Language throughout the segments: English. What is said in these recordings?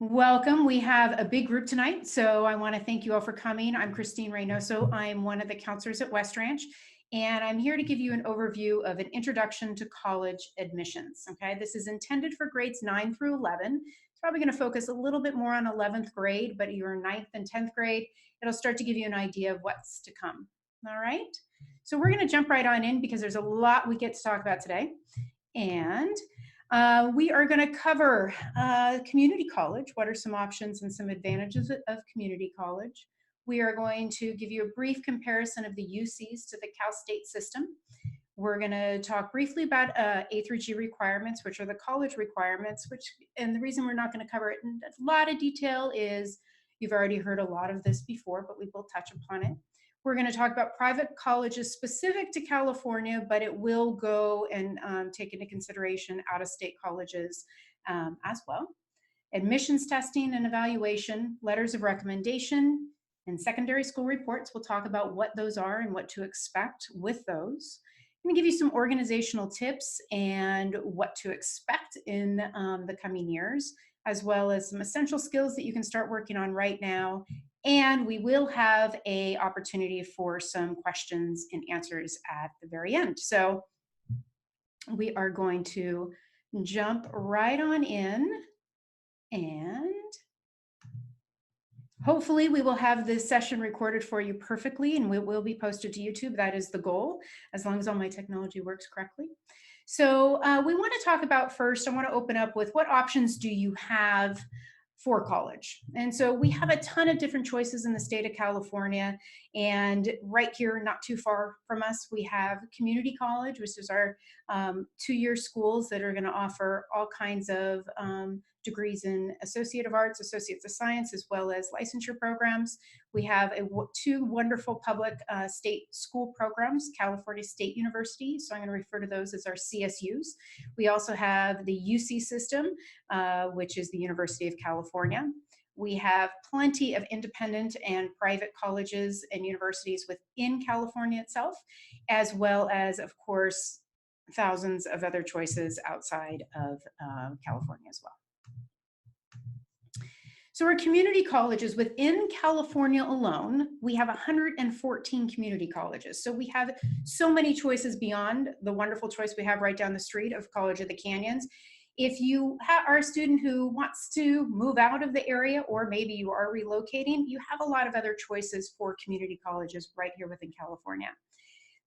Welcome. We have a big group tonight, so I want to thank you all for coming. I'm Christine Reynoso. I'm one of the counselors at West Ranch, and I'm here to give you an overview of an introduction to college admissions. Okay, this is intended for grades 9 through 11. It's probably going to focus a little bit more on 11th grade, but your 9th and 10th grade, it'll start to give you an idea of what's to come. All right, so we're going to jump right on in because there's a lot we get to talk about today. And we are going to cover community college. What are some options and some advantages of community college? We are going to give you a brief comparison of the UCs to the Cal State system. We're going to talk briefly about A through G requirements, which are the college requirements, and the reason we're not going to cover it in a lot of detail is you've already heard a lot of this before, but we will touch upon it. We're going to talk about private colleges specific to California, but it will go and take into consideration out-of-state colleges as well. Admissions testing and evaluation, letters of recommendation, and secondary school reports. We'll talk about what those are and what to expect with those. I'm going to give you some organizational tips and what to expect in the coming years, as well as some essential skills that you can start working on right now. And we will have an opportunity for some questions and answers at the very end. So we are going to jump right on in, and hopefully we will have this session recorded for you perfectly, and it will be posted to YouTube. That is the goal, as long as all my technology works correctly. So we want to talk about first, I want to open up with what options do you have for college? And so we have a ton of different choices in the state of California. And right here, not too far from us, we have community college, which is our 2-year schools that are going to offer all kinds of degrees in Associate of Arts, Associates of Science, as well as licensure programs. We have two wonderful public state school programs, California State University, so I'm going to refer to those as our CSUs. We also have the UC system, which is the University of California. We have plenty of independent and private colleges and universities within California itself, as well as, of course, thousands of other choices outside of California as well. So our community colleges within California alone, we have 114 community colleges. So we have so many choices beyond the wonderful choice we have right down the street of College of the Canyons. If you are a student who wants to move out of the area, or maybe you are relocating, you have a lot of other choices for community colleges right here within California.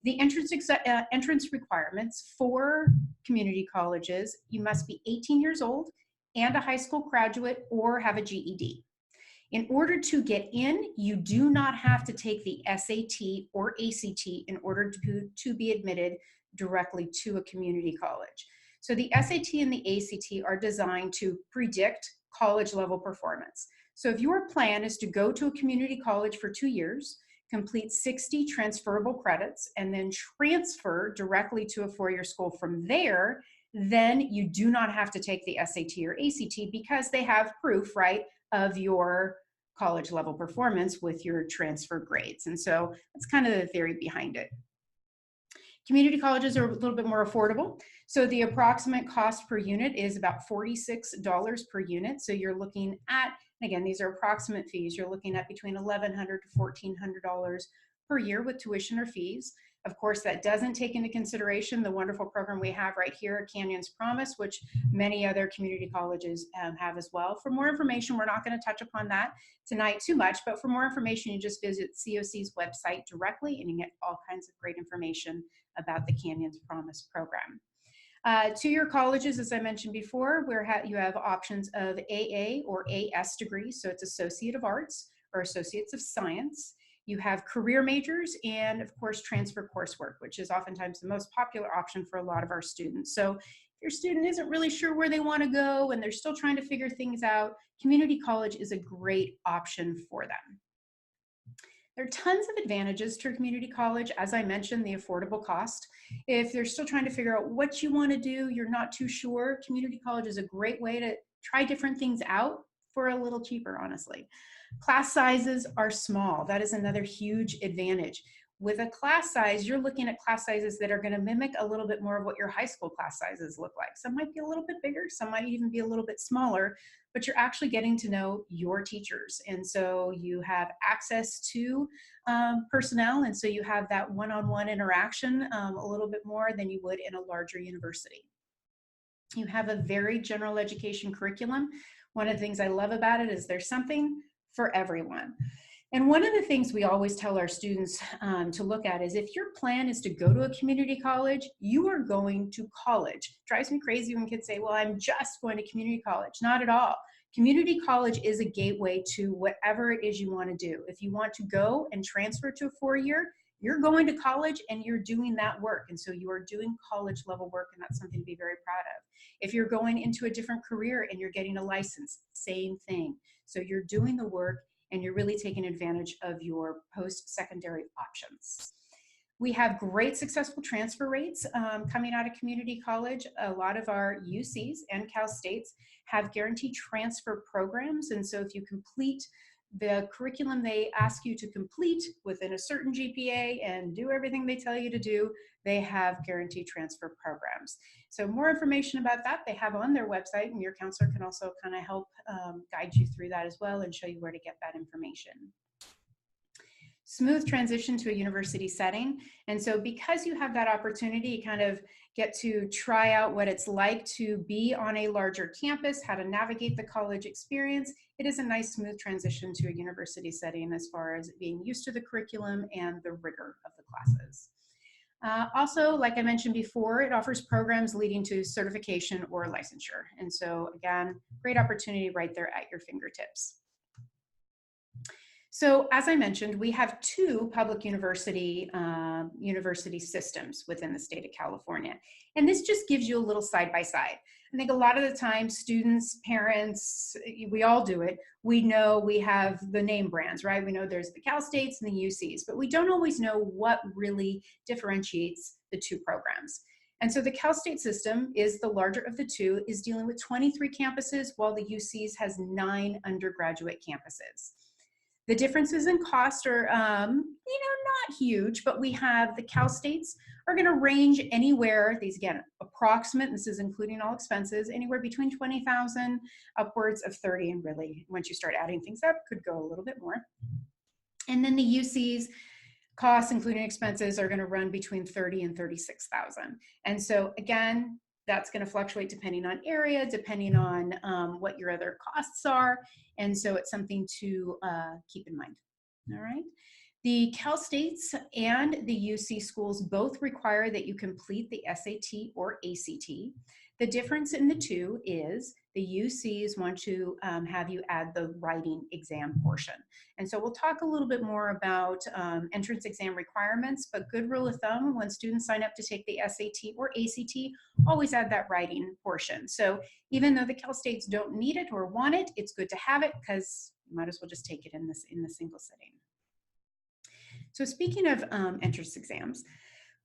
The entrance requirements for community colleges, you must be 18 years old and a high school graduate or have a GED. In order to get in, you do not have to take the SAT or ACT in order to be admitted directly to a community college. So the SAT and the ACT are designed to predict college level performance. So if your plan is to go to a community college for 2 years, complete 60 transferable credits, and then transfer directly to a 4-year school from there, then you do not have to take the SAT or ACT because they have proof, right, of your college level performance with your transfer grades. And so that's kind of the theory behind it. Community colleges are a little bit more affordable. So the approximate cost per unit is about $46 per unit. So you're looking at, again, these are approximate fees. You're looking at between $1,100 to $1,400 per year with tuition or fees. Of course, that doesn't take into consideration the wonderful program we have right here, Canyons Promise, which many other community colleges have as well. For more information, we're not going to touch upon that tonight too much, but for more information, you just visit COC's website directly and you get all kinds of great information about the Canyons Promise program. 2-year colleges, as I mentioned before, where you have options of AA or AS degrees, so it's Associate of Arts or Associates of Science. You have career majors and, of course, transfer coursework, which is oftentimes the most popular option for a lot of our students. So if your student isn't really sure where they want to go and they're still trying to figure things out, community college is a great option for them. There are tons of advantages to community college. As I mentioned, the affordable cost. If they're still trying to figure out what you want to do, you're not too sure, community college is a great way to try different things out for a little cheaper, honestly. Class sizes are small. That is another huge advantage. With a class size, you're looking at class sizes that are going to mimic a little bit more of what your high school class sizes look like. Some might be a little bit bigger, some might even be a little bit smaller, but you're actually getting to know your teachers. And so you have access to personnel, and so you have that one-on-one interaction a little bit more than you would in a larger university. You have a very general education curriculum. One of the things I love about it is there's something for everyone. And one of the things we always tell our students to look at is if your plan is to go to a community college, you are going to college. It drives me crazy when kids say, well, I'm just going to community college. Not at all. Community college is a gateway to whatever it is you want to do. If you want to go and transfer to a four-year, you're going to college and you're doing that work. And so you are doing college level work, and that's something to be very proud of. If you're going into a different career and you're getting a license, same thing. So you're doing the work and you're really taking advantage of your post-secondary options. We have great successful transfer rates coming out of community college. A lot of our UCs and Cal States have guaranteed transfer programs. And so if you complete the curriculum they ask you to complete within a certain GPA and do everything they tell you to do, they have guaranteed transfer programs. So more information about that they have on their website, and your counselor can also kind of help guide you through that as well and show you where to get that information. Smooth transition to a university setting. And so because you have that opportunity, you kind of get to try out what it's like to be on a larger campus, how to navigate the college experience. It is a nice smooth transition to a university setting as far as being used to the curriculum and the rigor of the classes. Also, like I mentioned before, it offers programs leading to certification or licensure. And so again, great opportunity right there at your fingertips. So as I mentioned, we have two public university systems within the state of California. And this just gives you a little side by side. I think a lot of the time students, parents, we all do it. We know we have the name brands, right? We know there's the Cal States and the UCs, but we don't always know what really differentiates the two programs. And so the Cal State system is the larger of the two, is dealing with 23 campuses, while the UCs has 9 undergraduate campuses. The differences in cost are, not huge, but we have the Cal States are going to range anywhere, these again, approximate, this is including all expenses, anywhere between 20,000 upwards of 30, and really, once you start adding things up, could go a little bit more. And then the UCs costs, including expenses, are going to run between 30 and 36,000. And so again, that's going to fluctuate depending on area, depending on what your other costs are. And so it's something to keep in mind. All right. The Cal States and the UC schools both require that you complete the SAT or ACT. The difference in the two is the UCs want to have you add the writing exam portion. And so we'll talk a little bit more about entrance exam requirements, but good rule of thumb, when students sign up to take the SAT or ACT, always add that writing portion. So even though the Cal States don't need it or want it, it's good to have it because you might as well just take it in the single sitting. So speaking of entrance exams,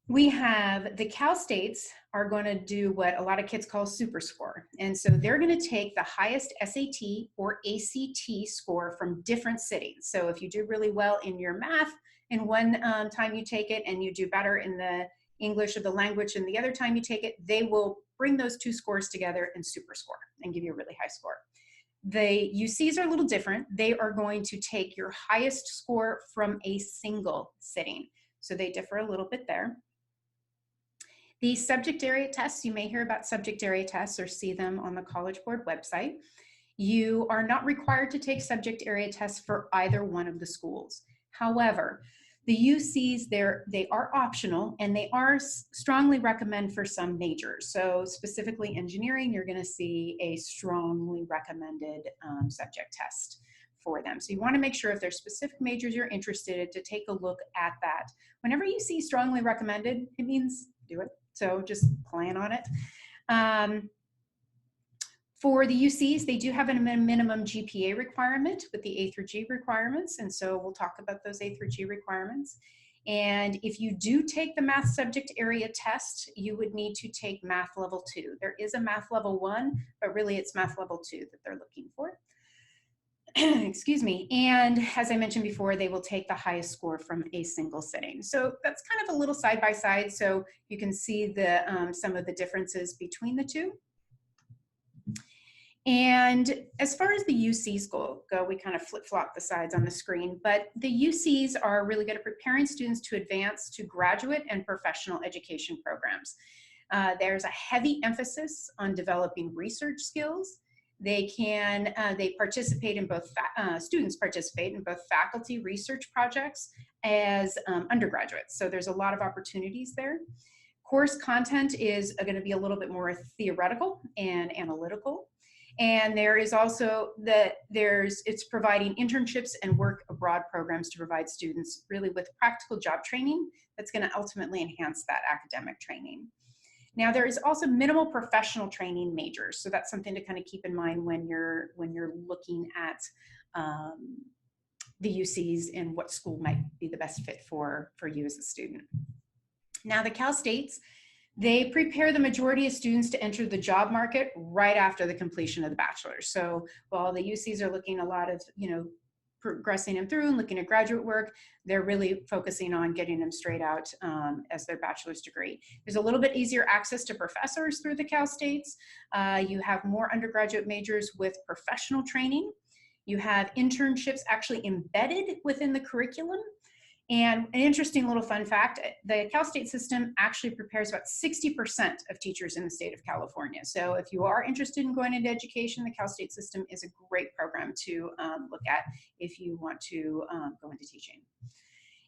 we have the Cal States are going to do what a lot of kids call super score. And so they're going to take the highest SAT or ACT score from different cities. So if you do really well in your math in one time you take it, and you do better in the English of the language and the other time you take it, they will bring those two scores together and super score and give you a really high score. The UCs are a little different. They are going to take your highest score from a single sitting. So they differ a little bit there. The subject area tests, you may hear about subject area tests or see them on the College Board website. You are not required to take subject area tests for either one of the schools. However, the UCs, they are optional, and they are strongly recommended for some majors. So specifically engineering, you're going to see a strongly recommended subject test for them. So you want to make sure if there's specific majors you're interested in to take a look at that. Whenever you see strongly recommended, it means do it. So just plan on it. For the UCs, they do have a minimum GPA requirement with the A through G requirements. And so we'll talk about those A through G requirements. And if you do take the math subject area test, you would need to take math level 2. There is a math level 1, but really it's math level 2 that they're looking for. Excuse me. And as I mentioned before, they will take the highest score from a single sitting. So that's kind of a little side by side. So you can see the some of the differences between the two. And as far as the UCs go, we kind of flip-flop the sides on the screen, but the UCs are really good at preparing students to advance to graduate and professional education programs. There's a heavy emphasis on developing research skills. They participate in both, students participate in both faculty research projects as undergraduates. So there's a lot of opportunities there. Course content is going to be a little bit more theoretical and analytical. And there is also it's providing internships and work abroad programs to provide students really with practical job training that's going to ultimately enhance that academic training. Now, there is also minimal professional training majors. So that's something to kind of keep in mind when you're looking at the UCs and what school might be the best fit for you as a student. Now, the Cal States, they prepare the majority of students to enter the job market right after the completion of the bachelor's. So while the UCs are looking a lot of, progressing them through and looking at graduate work, they're really focusing on getting them straight out as their bachelor's degree. There's a little bit easier access to professors through the Cal States. You have more undergraduate majors with professional training. You have internships actually embedded within the curriculum. And an interesting little fun fact, the Cal State system actually prepares about 60% of teachers in the state of California. So if you are interested in going into education, the Cal State system is a great program to look at if you want to go into teaching.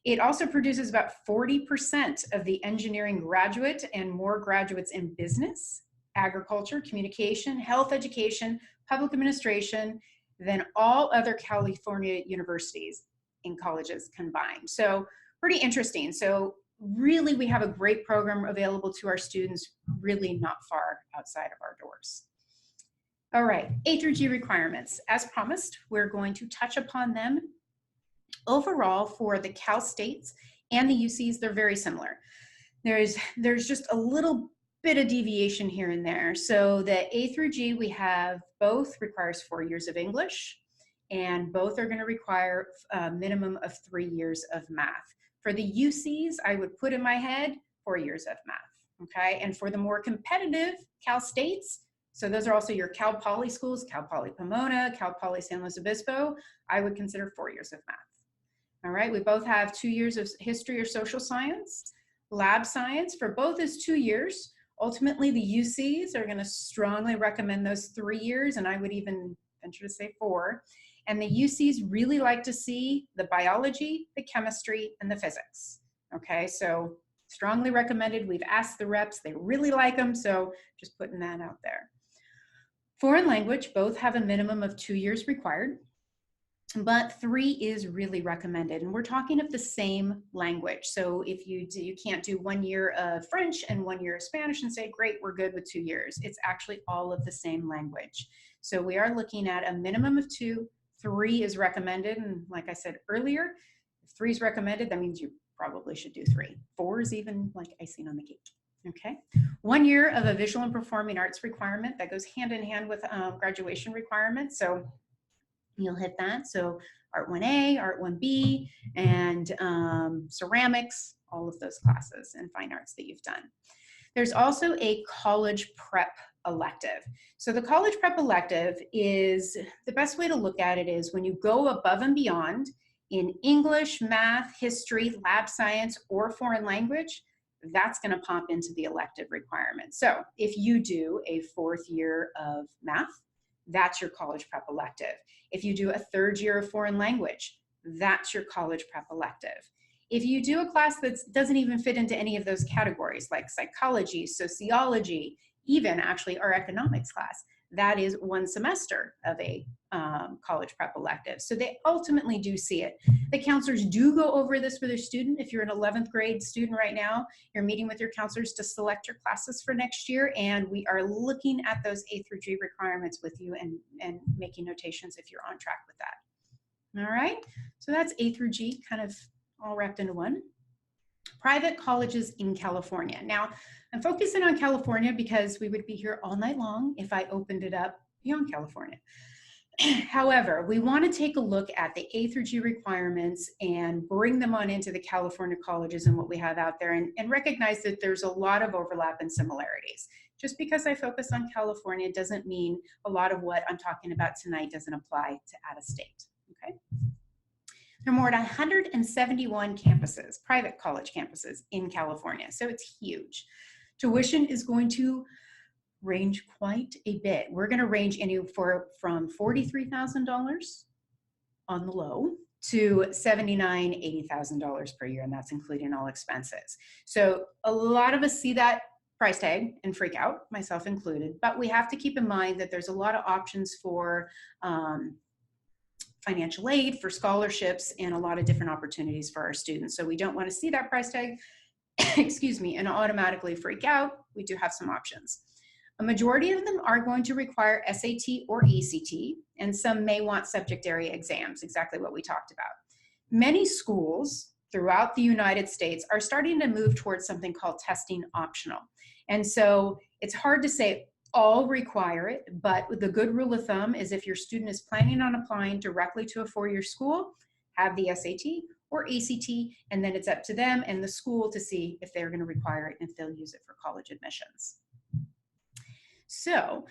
It also produces about 40% of the engineering graduate and more graduates in business, agriculture, communication, health education, public administration than all other California universities in colleges combined. So pretty interesting. So really we have a great program available to our students, really not far outside of our doors. All right, A through G requirements. As promised, we're going to touch upon them. Overall, for the Cal States and the UCs, they're very similar. There's just a little bit of deviation here and there. So the A through G, we have both requires 4 years of English, and both are going to require a minimum of 3 years of math. For the UCs, I would put in my head 4 years of math, okay? And for the more competitive Cal States, so those are also your Cal Poly schools, Cal Poly Pomona, Cal Poly San Luis Obispo, I would consider 4 years of math. All right, we both have 2 years of history or social science. Lab science, for both is 2 years. Ultimately, the UCs are going to strongly recommend those 3 years, and I would even venture to say 4. And the UCs really like to see the biology, the chemistry, and the physics. Okay, so strongly recommended. We've asked the reps, they really like them, so just putting that out there. Foreign language, both have a minimum of 2 years required, but 3 is really recommended. And we're talking of the same language. So if you can't do 1 year of French and 1 year of Spanish and say, great, we're good with 2 years. It's actually all of the same language. So we are looking at a minimum of 2, 3 is recommended. And like I said earlier, if 3 is recommended, that means you probably should do 3. 4 is even like icing on the cake. Okay. 1 year of a visual and performing arts requirement that goes hand in hand with graduation requirements. So you'll hit that. So Art 1A, Art 1B, and ceramics, all of those classes and fine arts that you've done. There's also a college prep elective. So the college prep elective is, the best way to look at it is when you go above and beyond in English, math, history, lab science, or foreign language, that's going to pop into the elective requirement. So if you do a 4th year of math, that's your college prep elective. If you do a 3rd year of foreign language, that's your college prep elective. If you do a class that doesn't even fit into any of those categories, like psychology, sociology, even actually our economics class, that is 1 semester of a college prep elective. So they ultimately do see it. The counselors do go over this with their student. If you're an 11th grade student right now, you're meeting with your counselors to select your classes for next year, and we are looking at those A through G requirements with you and making notations if you're on track with that. All right, so that's A through G kind of all wrapped into one. Private colleges in California. Now, I'm focusing on California because we would be here all night long if I opened it up beyond California. However, we want to take a look at the A through G requirements and bring them on into the California colleges and what we have out there, and recognize that there's a lot of overlap and similarities. Just because I focus on California doesn't mean a lot of what I'm talking about tonight doesn't apply to out of state, okay? There are more than 171 campuses, private college campuses in California, so it's huge. Tuition is going to range quite a bit. We're going to range from $43,000 on the low to $79,000, $80,000 per year, and that's including all expenses. So a lot of us see that price tag and freak out, myself included, but we have to keep in mind that there's a lot of options for financial aid, for scholarships, and a lot of different opportunities for our students. So we don't want to see that price tag, excuse me, and automatically freak out. We do have some options. A majority of them are going to require SAT or ACT, and some may want subject area exams, exactly what we talked about. Many schools throughout the United States are starting to move towards something called testing optional. And so it's hard to say all require it, but the good rule of thumb is if your student is planning on applying directly to a four-year school, have the SAT or ACT, and then it's up to them and the school to see if they're going to require it and if they'll use it for college admissions. So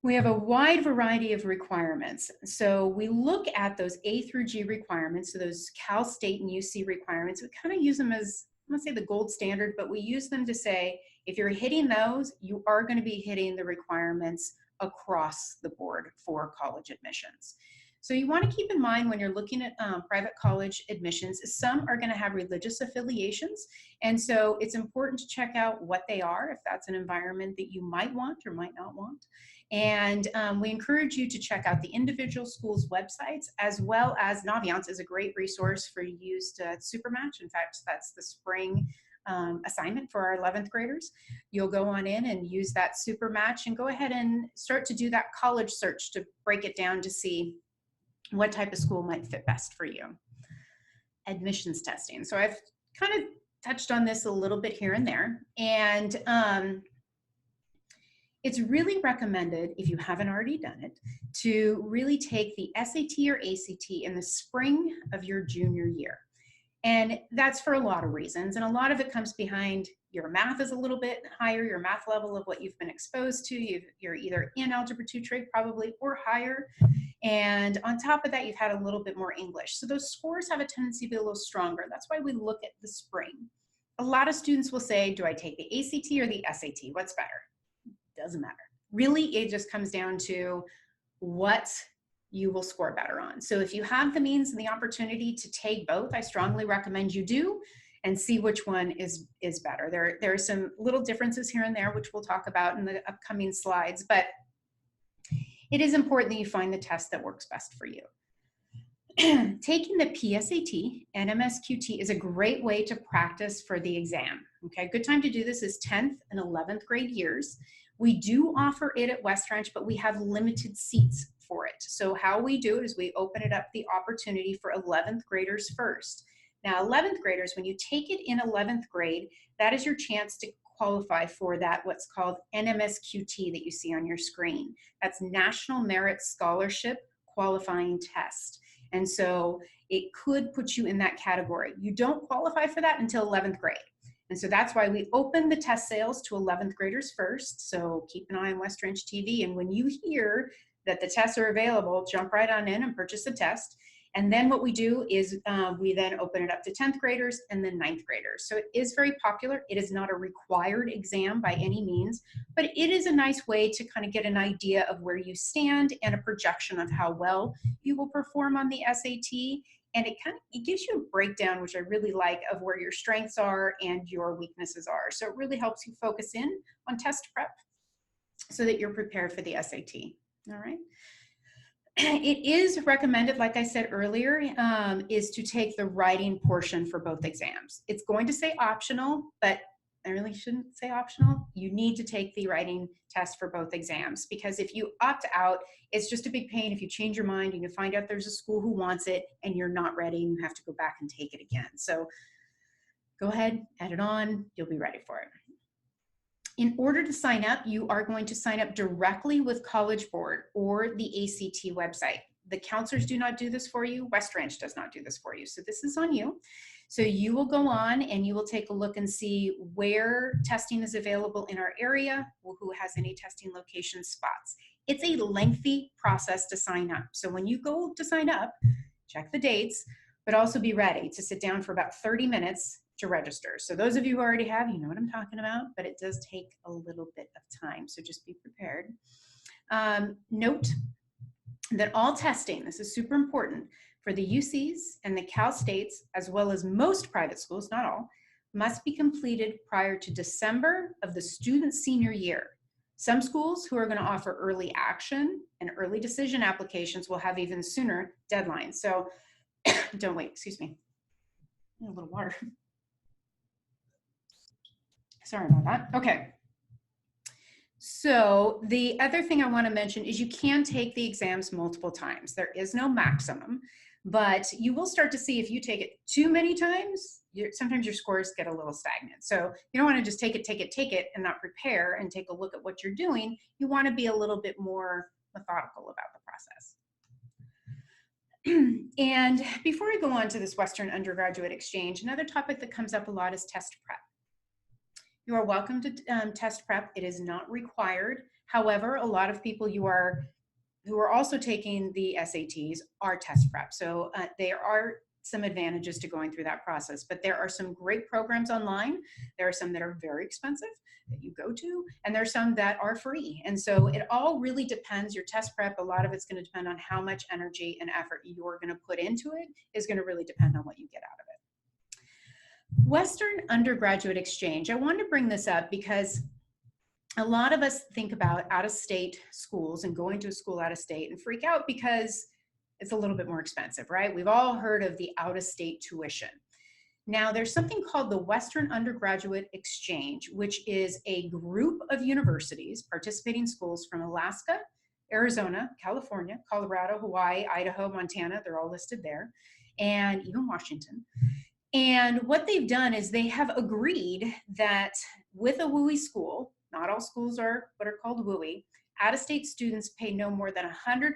we have a wide variety of requirements. So we look at those A through G requirements, so those Cal State and UC requirements. We kind of use them as, I'm gonna say the gold standard, but we use them to say, if you're hitting those, you are going to be hitting the requirements across the board for college admissions. So you want to keep in mind when you're looking at private college admissions, some are going to have religious affiliations. And so it's important to check out what they are, if that's an environment that you might want or might not want. And we encourage you to check out the individual schools' websites, as well as Naviance is a great resource for use to Supermatch. In fact, that's the spring assignment for our 11th graders. You'll go on in and use that Supermatch and go ahead and start to do that college search to break it down to see what type of school might fit best for you. Admissions testing. So I've kind of touched on this a little bit here and there, and it's really recommended, if you haven't already done it, to really take the SAT or ACT in the spring of your junior year. And that's for a lot of reasons. And a lot of it comes behind your math is a little bit higher, your math level of what you've been exposed to. You're either in Algebra 2 Trig probably or higher. And on top of that, you've had a little bit more English. So those scores have a tendency to be a little stronger. That's why we look at the spring. A lot of students will say, do I take the ACT or the SAT? What's better? Doesn't matter. Really, it just comes down to what you will score better on. So if you have the means and the opportunity to take both, I strongly recommend you do and see which one is better. There are some little differences here and there, which we'll talk about in the upcoming slides, but it is important that you find the test that works best for you. Taking the PSAT and MSQT is a great way to practice for the exam. Okay, good time to do this is 10th and 11th grade years. We do offer it at West Ranch, but we have limited seats for it. So how we do it is we open it up the opportunity for 11th graders first. Now 11th graders, when you take it in 11th grade, that is your chance to qualify for that what's called NMSQT that you see on your screen. That's National Merit Scholarship Qualifying Test. And so it could put you in that category. You don't qualify for that until 11th grade. And so that's why we open the test sales to 11th graders first. So keep an eye on West Ranch TV. And when you hear that the tests are available, jump right on in and purchase a test. And then what we do is we then open it up to 10th graders and then 9th graders. So it is very popular. It is not a required exam by any means, but it is a nice way to kind of get an idea of where you stand and a projection of how well you will perform on the SAT. And it gives you a breakdown, which I really like, of where your strengths are and your weaknesses are. So it really helps you focus in on test prep so that you're prepared for the SAT. All right. It is recommended, like I said earlier, is to take the writing portion for both exams. It's going to say optional, but I really shouldn't say optional. You need to take the writing test for both exams, because if you opt out, it's just a big pain if you change your mind and you find out there's a school who wants it and you're not ready and you have to go back and take it again. So go ahead, add it on, you'll be ready for it. In order to sign up, you are going to sign up directly with College Board or the ACT website. The counselors do not do this for you. West Ranch does not do this for you. So this is on you. So you will go on and you will take a look and see where testing is available in our area, who has any testing location spots. It's a lengthy process to sign up. So when you go to sign up, check the dates, but also be ready to sit down for about 30 minutes to register. So those of you who already have, you know what I'm talking about, but it does take a little bit of time. So just be prepared. Note that all testing, this is super important, for the UCs and the Cal States, as well as most private schools, not all, must be completed prior to December of the student's senior year. Some schools who are going to offer early action and early decision applications will have even sooner deadlines. So don't wait, excuse me. A little water. Sorry about that. Okay. So the other thing I want to mention is you can take the exams multiple times. There is no maximum, but you will start to see if you take it too many times, sometimes your scores get a little stagnant. So you don't want to just take it and not prepare and take a look at what you're doing. You want to be a little bit more methodical about the process. And before I go on to this Western Undergraduate Exchange, another topic that comes up a lot is test prep. You are welcome to test prep. It is not required. However, a lot of people who are also taking the SATs are test prep. So there are some advantages to going through that process, but there are some great programs online. There are some that are very expensive that you go to, and there are some that are free. And so it all really depends. Your test prep, a lot of it's going to depend on how much energy and effort you're going to put into it, is going to really depend on what you get out of it. Western Undergraduate Exchange. I wanted to bring this up because a lot of us think about out-of-state schools and going to a school out of state and freak out because it's a little bit more expensive, right? We've all heard of the out-of-state tuition. Now, there's something called the Western Undergraduate Exchange, which is a group of universities, participating schools from Alaska, Arizona, California, Colorado, Hawaii, Idaho, Montana, they're all listed there, and even Washington. And what they've done is they have agreed that with a WUI school, not all schools are what are called WUI, out-of-state students pay no more than 150%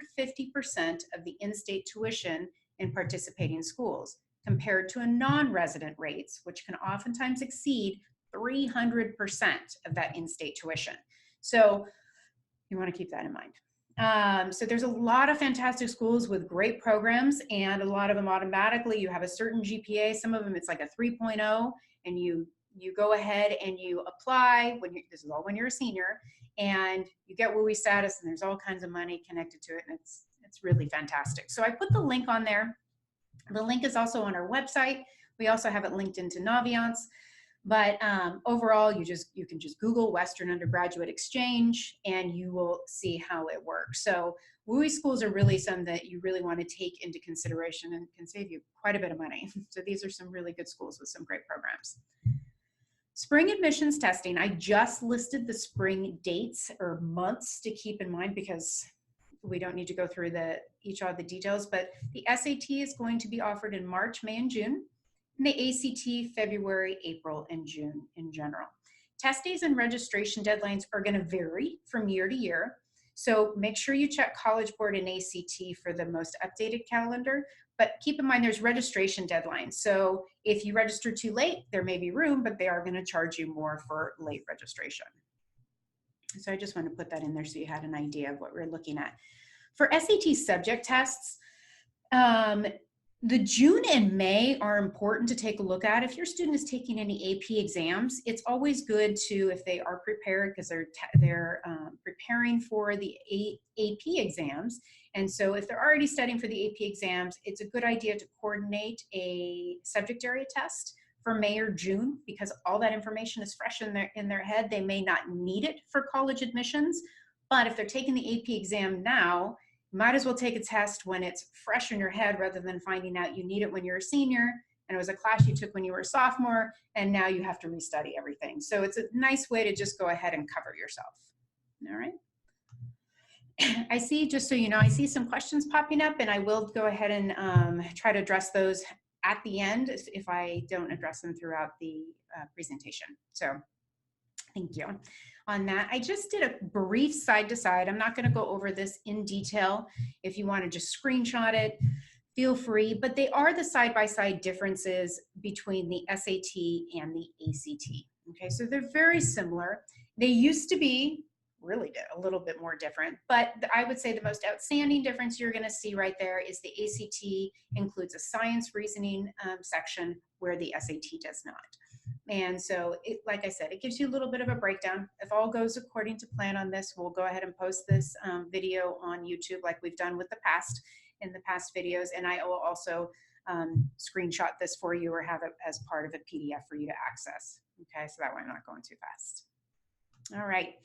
of the in-state tuition in participating schools, compared to a non-resident rates, which can oftentimes exceed 300% of that in-state tuition. So you want to keep that in mind. So there's a lot of fantastic schools with great programs, and a lot of them automatically, you have a certain GPA. Some of them it's like a 3.0, and you go ahead and you apply this is all when you're a senior, and you get WUI status, and there's all kinds of money connected to it, and it's really fantastic. So I put the link on there. The link is also on our website. We also have it linked into Naviance. But overall, you can just Google Western Undergraduate Exchange and you will see how it works. So WUI schools are really some that you really want to take into consideration and can save you quite a bit of money. So these are some really good schools with some great programs. Spring admissions testing. I just listed the spring dates or months to keep in mind because we don't need to go through each of the details, but the SAT is going to be offered in March, May, and June. And the ACT, February, April, and June in general. Test days and registration deadlines are going to vary from year to year. So make sure you check College Board and ACT for the most updated calendar. But keep in mind there's registration deadlines. So if you register too late, there may be room, but they are going to charge you more for late registration. So I just want to put that in there so you had an idea of what we're looking at. For SAT subject tests, the June and May are important to take a look at. If your student is taking any AP exams, it's always good to, if they are prepared, because they're preparing for the AP exams. And so if they're already studying for the AP exams, it's a good idea to coordinate a subject area test for May or June, because all that information is fresh in their head. They may not need it for college admissions, but if they're taking the AP exam now, you might as well take a test when it's fresh in your head rather than finding out you need it when you're a senior and it was a class you took when you were a sophomore and now you have to restudy everything. So it's a nice way to just go ahead and cover yourself. All right. I see, just so you know, I see some questions popping up and I will go ahead and try to address those at the end if I don't address them throughout the presentation. So thank you. on that. I just did a brief side to side. I'm not going to go over this in detail. If you want to just screenshot it, feel free, but they are the side-by-side differences between the SAT and the ACT. Okay, so they're very similar. They used to be really a little bit more different, but I would say the most outstanding difference you're going to see right there is the ACT includes a science reasoning section where the SAT does not. And so, like I said, it gives you a little bit of a breakdown. If all goes according to plan on this, we'll go ahead and post this video on YouTube like we've done with the past videos. And I will also screenshot this for you or have it as part of a PDF for you to access. Okay, so that way I'm not going too fast. All right.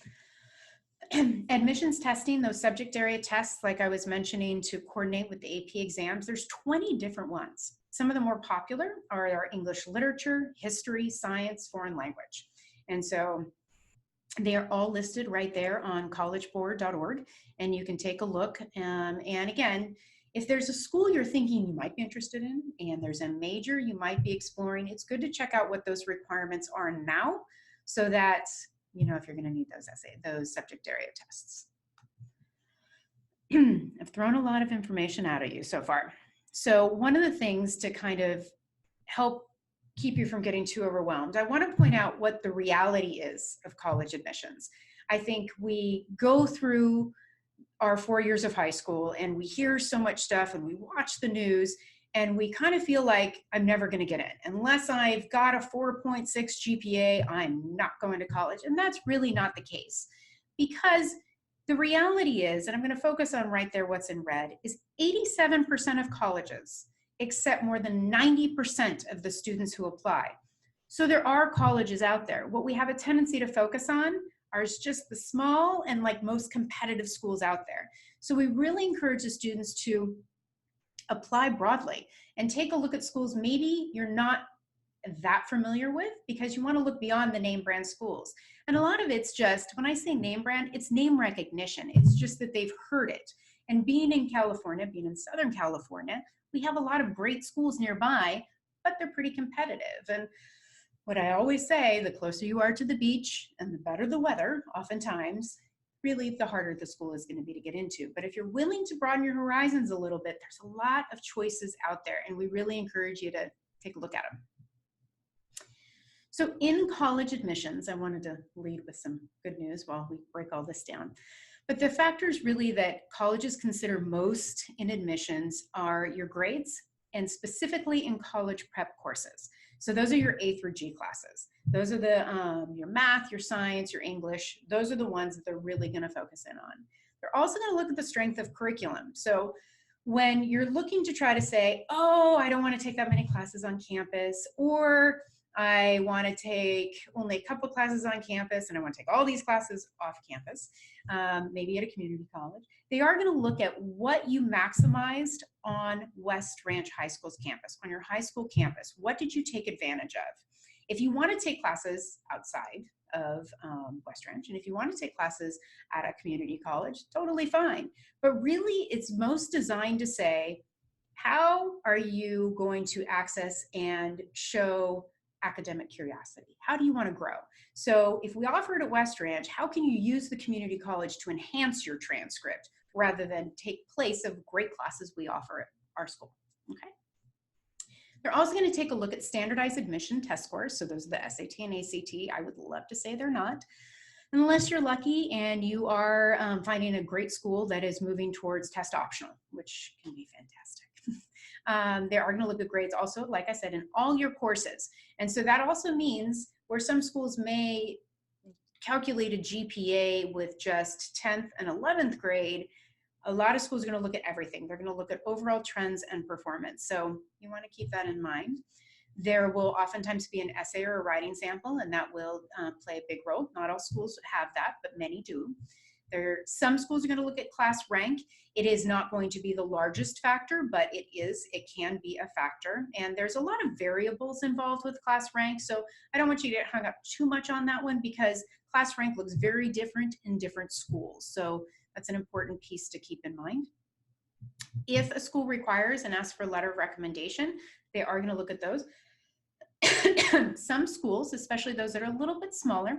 Admissions testing, those subject area tests, like I was mentioning, to coordinate with the AP exams, there's 20 different ones. Some of the more popular are our English literature, history, science, foreign language. And so they are all listed right there on collegeboard.org, and you can take a look. And again, if there's a school you're thinking you might be interested in, and there's a major you might be exploring, it's good to check out what those requirements are now, so that you know if you're going to need those subject area tests. I've thrown a lot of information out at you so far. So one of the things to kind of help keep you from getting too overwhelmed, I want to point out what the reality is of college admissions. I think we go through our 4 years of high school and we hear so much stuff and we watch the news and we kind of feel like I'm never going to get in. Unless I've got a 4.6 GPA, I'm not going to college. And that's really not the case, because the reality is, and I'm going to focus on right there what's in red, is 87% of colleges accept more than 90% of the students who apply. So there are colleges out there. What we have a tendency to focus on are just the small and like most competitive schools out there. So we really encourage the students to apply broadly and take a look at schools maybe you're not that familiar with, because you want to look beyond the name brand schools. And a lot of it's just, when I say name brand, it's name recognition. It's just that they've heard it. And being in California, being in Southern California, we have a lot of great schools nearby, but they're pretty competitive. And what I always say, the closer you are to the beach and the better the weather, oftentimes, really the harder the school is going to be to get into. But if you're willing to broaden your horizons a little bit, there's a lot of choices out there, and we really encourage you to take a look at them. So in college admissions, I wanted to lead with some good news while we break all this down. But the factors really that colleges consider most in admissions are your grades, and specifically in college prep courses. So those are your A through G classes. Those are the your math, your science, your English. Those are the ones that they're really going to focus in on. They're also going to look at the strength of curriculum. So when you're looking to try to say, oh, I don't want to take that many classes on campus, or I want to take only a couple classes on campus and I want to take all these classes off campus, maybe at a community college, they are going to look at what you maximized on West Ranch High School's campus, on your high school campus. What did you take advantage of? If you want to take classes outside of West Ranch, and if you want to take classes at a community college, totally fine. But really, it's most designed to say, how are you going to access and show academic curiosity? How do you want to grow? So if we offer it at West Ranch, how can you use the community college to enhance your transcript rather than take place of great classes we offer at our school? Okay. They're also going to take a look at standardized admission test scores. So those are the SAT and ACT. I would love to say they're not, unless you're lucky and you are finding a great school that is moving towards test optional, which can be fantastic. They are going to look at grades also, like I said, in all your courses. And so that also means where some schools may calculate a GPA with just 10th and 11th grade, a lot of schools are going to look at everything. They're going to look at overall trends and performance. So you want to keep that in mind. There will oftentimes be an essay or a writing sample, and that will play a big role. Not all schools have that, but many do. Some schools are going to look at class rank. It is not going to be the largest factor, but it can be a factor. And there's a lot of variables involved with class rank. So I don't want you to get hung up too much on that one, because class rank looks very different in different schools. So that's an important piece to keep in mind. If a school requires and asks for a letter of recommendation, they are going to look at those. Some schools, especially those that are a little bit smaller,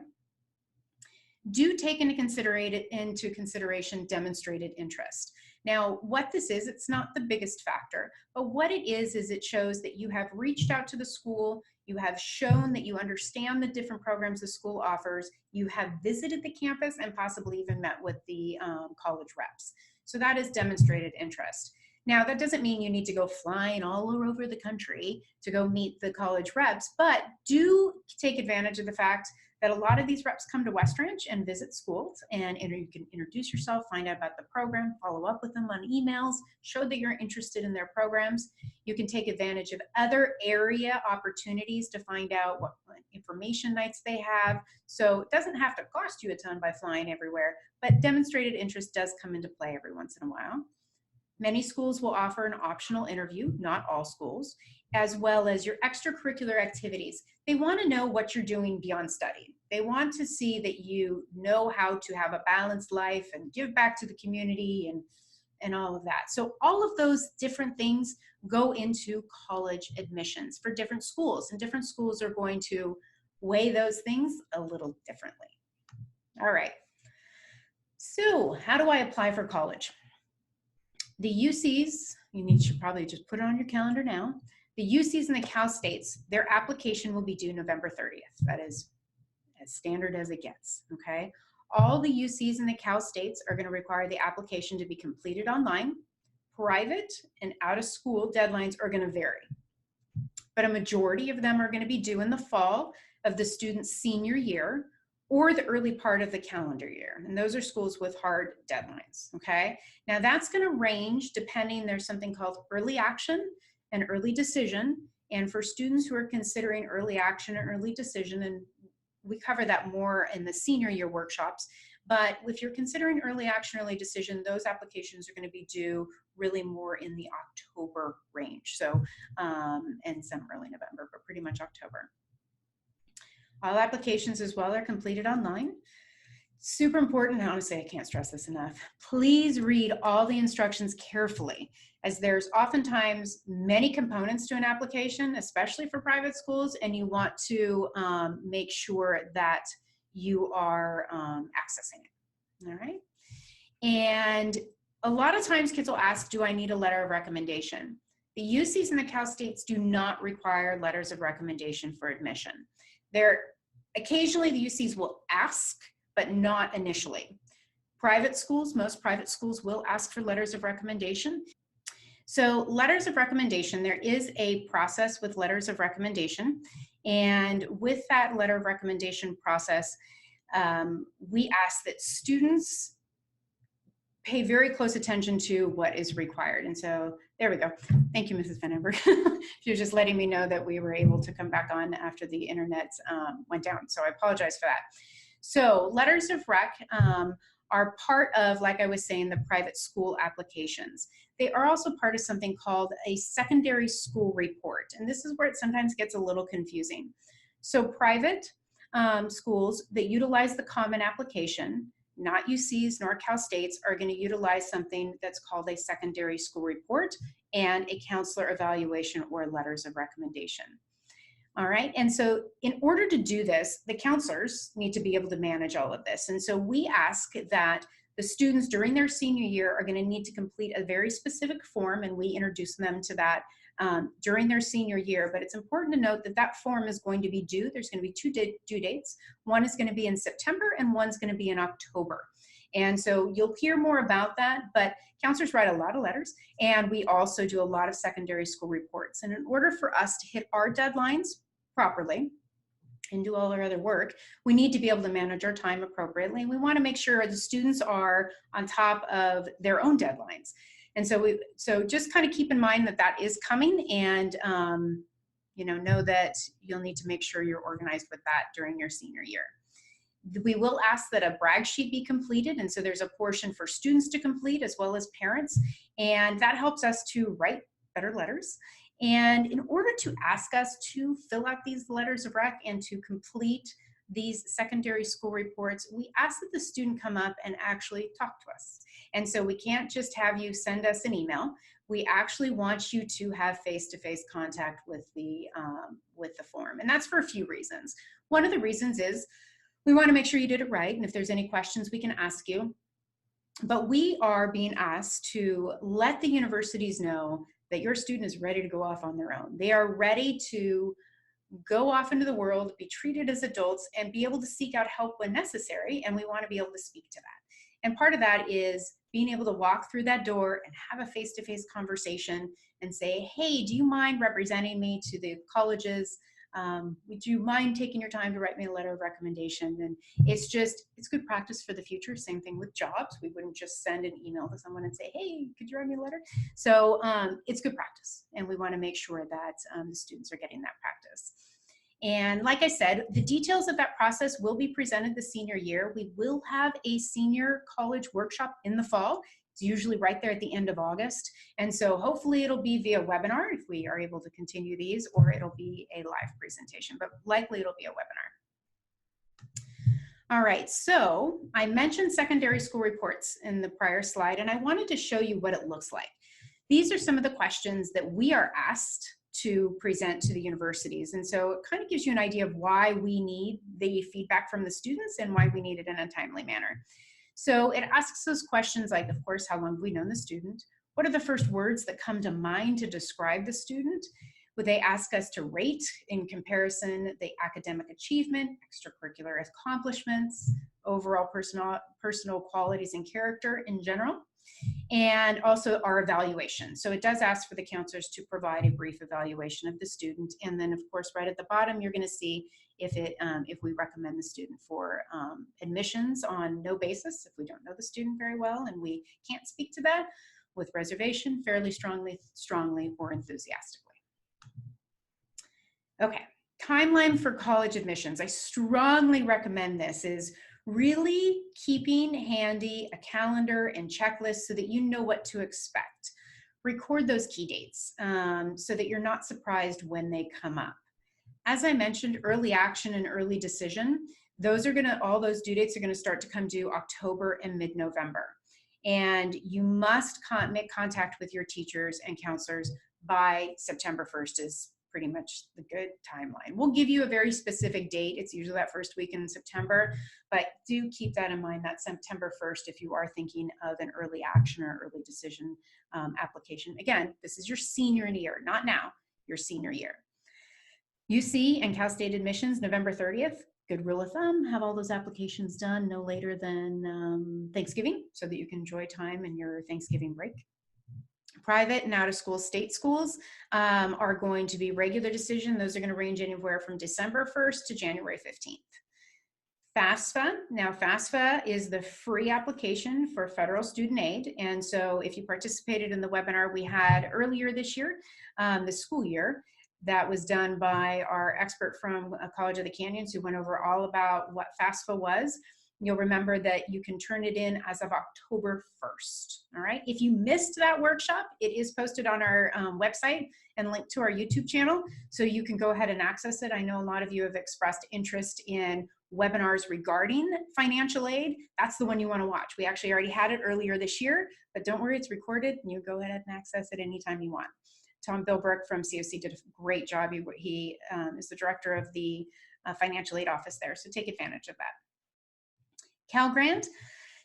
do take into consideration demonstrated interest. Now, what this is, it's not the biggest factor, but what it is it shows that you have reached out to the school, you have shown that you understand the different programs the school offers, you have visited the campus and possibly even met with the college reps. So that is demonstrated interest. Now, that doesn't mean you need to go flying all over the country to go meet the college reps, but do take advantage of the fact that a lot of these reps come to West Ranch and visit schools, and you can introduce yourself, find out about the program, follow up with them on emails, show that you're interested in their programs. You can take advantage of other area opportunities to find out what information nights they have. So it doesn't have to cost you a ton by flying everywhere, but demonstrated interest does come into play every once in a while. Many schools will offer an optional interview, not all schools, as well as your extracurricular activities. They want to know what you're doing beyond study. They want to see that you know how to have a balanced life and give back to the community and all of that. So all of those different things go into college admissions for different schools, and different schools are going to weigh those things a little differently. All right. So how do I apply for college? The UCs, should probably just put it on your calendar now. The UCs and the Cal States, their application will be due November 30th. That is as standard as it gets, okay? All the UCs and the Cal States are gonna require the application to be completed online. Private and out of school deadlines are gonna vary, but a majority of them are gonna be due in the fall of the student's senior year or the early part of the calendar year. And those are schools with hard deadlines, okay? Now that's gonna range depending, there's something called early action and early decision. And for students who are considering early action and early decision, and we cover that more in the senior year workshops, but if you're considering early action, early decision, those applications are gonna be due really more in the October range. So, and some early November, but pretty much October. All applications as well are completed online. Super important, and honestly, I can't stress this enough. Please read all the instructions carefully, as there's oftentimes many components to an application, especially for private schools, and you want to make sure that you are accessing it, all right? And a lot of times kids will ask, do I need a letter of recommendation? The UCs and the Cal States do not require letters of recommendation for admission. Occasionally the UCs will ask, but not initially. Private schools, most private schools will ask for letters of recommendation. So letters of recommendation, there is a process with letters of recommendation. And with that letter of recommendation process, we ask that students pay very close attention to what is required. And so there we go. Thank you, Mrs. Vandenberg. She was just letting me know that we were able to come back on after the internet went down. So I apologize for that. So letters of rec are part of, like I was saying, the private school applications. They are also part of something called a secondary school report. And this is where it sometimes gets a little confusing. So private schools that utilize the common application, not UCs nor Cal States, are going to utilize something that's called a secondary school report and a counselor evaluation or letters of recommendation. All right, and so in order to do this, the counselors need to be able to manage all of this. And so we ask that the students during their senior year are going to need to complete a very specific form, and we introduce them to that during their senior year. But it's important to note that that form is going to be due. There's going to be two due dates. One is going to be in September and one's going to be in October. And so you'll hear more about that, but counselors write a lot of letters, and we also do a lot of secondary school reports. And in order for us to hit our deadlines properly and do all our other work, we need to be able to manage our time appropriately. And we want to make sure the students are on top of their own deadlines. And so just kind of keep in mind that that is coming, and know that you'll need to make sure you're organized with that during your senior year. We will ask that a brag sheet be completed, and so there's a portion for students to complete as well as parents, and that helps us to write better letters. And in order to ask us to fill out these letters of rec and to complete these secondary school reports, we ask that the student come up and actually talk to us. And so we can't just have you send us an email. We actually want you to have face-to-face contact with the form. And that's for a few reasons. One of the reasons is We want to make sure you did it right. And if there's any questions, we can ask you. But we are being asked to let the universities know that your student is ready to go off on their own. They are ready to go off into the world, be treated as adults, and be able to seek out help when necessary. And we want to be able to speak to that. And part of that is being able to walk through that door and have a face-to-face conversation and say, hey, do you mind representing me to the colleges? Would you mind taking your time to write me a letter of recommendation? And it's good practice for the future. Same thing with jobs. We wouldn't just send an email to someone and say, hey, could you write me a letter? So it's good practice. And we want to make sure that the students are getting that practice. And like I said, the details of that process will be presented the senior year. We will have a senior college workshop in the fall. It's usually right there at the end of August. And so hopefully it'll be via webinar if we are able to continue these, or it'll be a live presentation, but likely it'll be a webinar. All right, so I mentioned secondary school reports in the prior slide, and I wanted to show you what it looks like. These are some of the questions that we are asked to present to the universities. And so it kind of gives you an idea of why we need the feedback from the students and why we need it in a timely manner. So it asks those questions like, of course, how long have we known the student? What are the first words that come to mind to describe the student? Would they ask us to rate in comparison the academic achievement, extracurricular accomplishments, overall personal qualities and character in general? And also our evaluation. So it does ask for the counselors to provide a brief evaluation of the student. And then of course, right at the bottom, you're gonna see if we recommend the student for admissions on no basis, if we don't know the student very well and we can't speak to that, with reservation, fairly strongly, or enthusiastically. Okay, timeline for college admissions. I strongly recommend this is really keeping handy a calendar and checklist so that you know what to expect. Record those key dates so that you're not surprised when they come up. As I mentioned, early action and early decision, all those due dates are gonna start to come due October and mid-November. And you must make contact with your teachers and counselors by September 1st is pretty much the good timeline. We'll give you a very specific date. It's usually that first week in September, but do keep that in mind, that September 1st, if you are thinking of an early action or early decision application. Again, this is your senior year, not now, your senior year. UC and Cal State admissions, November 30th. Good rule of thumb, have all those applications done no later than Thanksgiving so that you can enjoy time in your Thanksgiving break. Private and out-of-school state schools are going to be regular decision. Those are going to range anywhere from December 1st to January 15th. FAFSA. Now, FAFSA is the free application for federal student aid. And so if you participated in the webinar we had earlier this year, the school year, that was done by our expert from College of the Canyons who went over all about what FAFSA was. You'll remember that you can turn it in as of October 1st, all right? If you missed that workshop, it is posted on our website and linked to our YouTube channel, so you can go ahead and access it. I know a lot of you have expressed interest in webinars regarding financial aid. That's the one you wanna watch. We actually already had it earlier this year, but don't worry, it's recorded, and you go ahead and access it anytime you want. Tom Bilbrook from COC did a great job. He is the director of the financial aid office there, so take advantage of that. Cal Grant.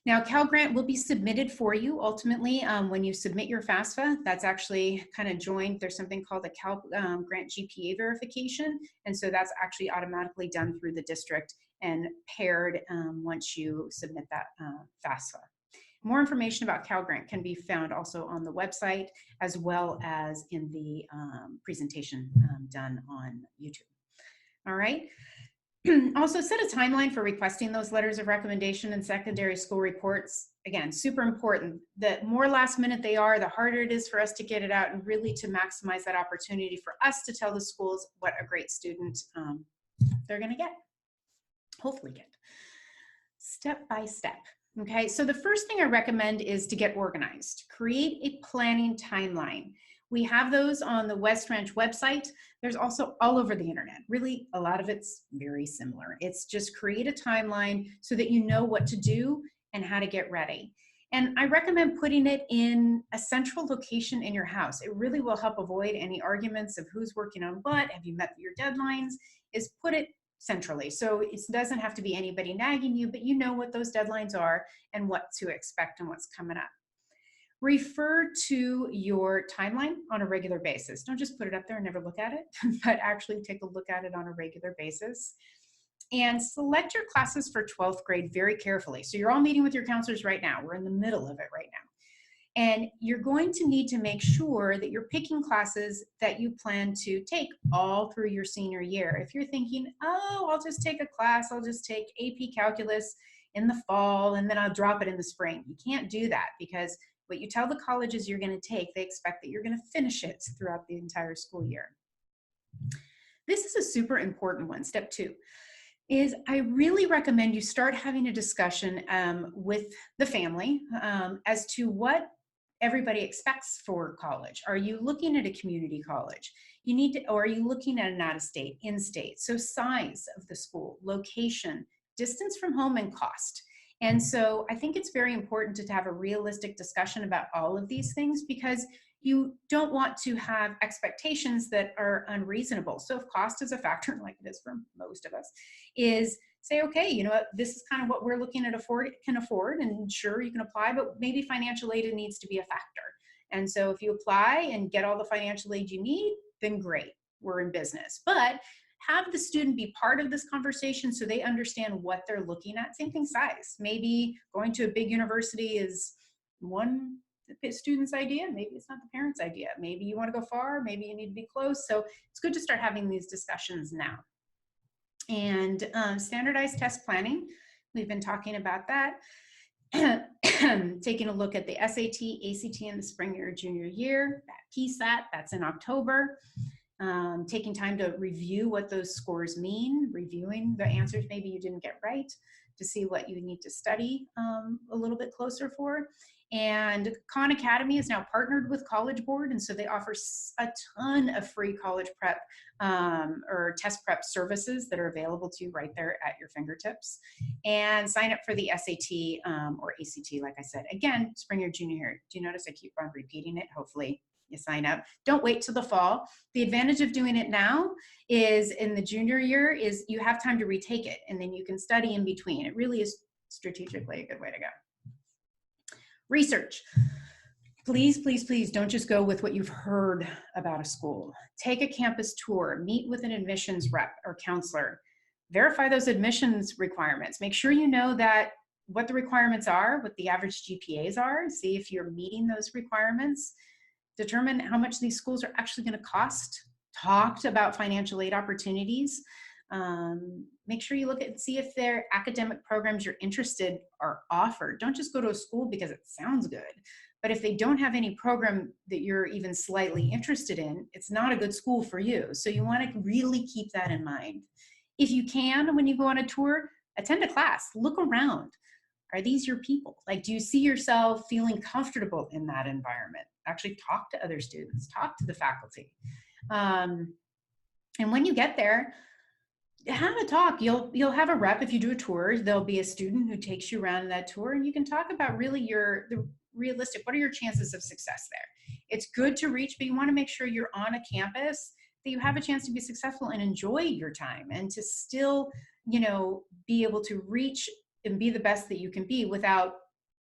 Now, Cal Grant will be submitted for you ultimately when you submit your FAFSA. That's actually kind of joined. There's something called the Cal Grant GPA verification. And so that's actually automatically done through the district and paired once you submit that FAFSA. More information about Cal Grant can be found also on the website as well as in the presentation done on YouTube. All right. Also set a timeline for requesting those letters of recommendation and secondary school reports. Again, super important. The more last minute they are, the harder it is for us to get it out and really to maximize that opportunity for us to tell the schools what a great student they're going to get, hopefully get. Step by step. Okay, so the first thing I recommend is to get organized. Create a planning timeline. We have those on the West Ranch website. There's also all over the internet. Really, a lot of it's very similar. It's just create a timeline so that you know what to do and how to get ready. And I recommend putting it in a central location in your house. It really will help avoid any arguments of who's working on what, have you met your deadlines, is put it centrally. So it doesn't have to be anybody nagging you, but you know what those deadlines are and what to expect and what's coming up. Refer to your timeline on a regular basis. Don't just put it up there and never look at it, but actually take a look at it on a regular basis. And select your classes for 12th grade very carefully. So you're all meeting with your counselors right now. We're in the middle of it right now. And you're going to need to make sure that you're picking classes that you plan to take all through your senior year. If you're thinking, oh, I'll just take a class, I'll just take AP Calculus in the fall and then I'll drop it in the spring. You can't do that, because what you tell the colleges you're going to take, they expect that you're going to finish it throughout the entire school year. This is a super important one. Step 2 is I really recommend you start having a discussion with the family as to what everybody expects for college. Are you looking at a community college? You need to, or are you looking at an out-of-state, in-state? So size of the school, location, distance from home, and cost. And so I think it's very important to have a realistic discussion about all of these things, because you don't want to have expectations that are unreasonable. So if cost is a factor, like it is for most of us, is say, okay, you know what, this is kind of what we're looking at can afford, and sure, you can apply, but maybe financial aid needs to be a factor. And so if you apply and get all the financial aid you need, then great, we're in business. But have the student be part of this conversation so they understand what they're looking at. Same thing, size. Maybe going to a big university is one student's idea, maybe it's not the parent's idea. Maybe you want to go far, maybe you need to be close. So it's good to start having these discussions now. And standardized test planning, we've been talking about that. Taking a look at the SAT, ACT in the spring or junior year, that PSAT, that's in October. Taking time to review what those scores mean, reviewing the answers maybe you didn't get right, to see what you need to study a little bit closer for. And Khan Academy is now partnered with College Board, and so they offer a ton of free college prep or test prep services that are available to you right there at your fingertips. And sign up for the SAT or ACT, like I said. Again, spring or junior year. Do you notice I keep on repeating it? Hopefully you sign up. Don't wait till the fall. The advantage of doing it now is in the junior year is you have time to retake it, and then you can study in between. It really is strategically a good way to go. Research. Please, please, please don't just go with what you've heard about a school. Take a campus tour, meet with an admissions rep or counselor, verify those admissions requirements. Make sure you know that what the requirements are, what the average GPAs are, see if you're meeting those requirements, determine how much these schools are actually going to cost, talk about financial aid opportunities. Make sure you look at, see if their academic programs you're interested are offered. Don't just go to a school because it sounds good. But if they don't have any program that you're even slightly interested in, it's not a good school for you. So you want to really keep that in mind. If you can, when you go on a tour, attend a class, look around. Are these your people? Like, do you see yourself feeling comfortable in that environment? Actually talk to other students, talk to the faculty. And when you get there, have a talk. You'll have a rep if you do a tour. There'll be a student who takes you around that tour, and you can talk about really the realistic, what are your chances of success there? It's good to reach, but you want to make sure you're on a campus that you have a chance to be successful and enjoy your time, and to still, you know, be able to reach and be the best that you can be without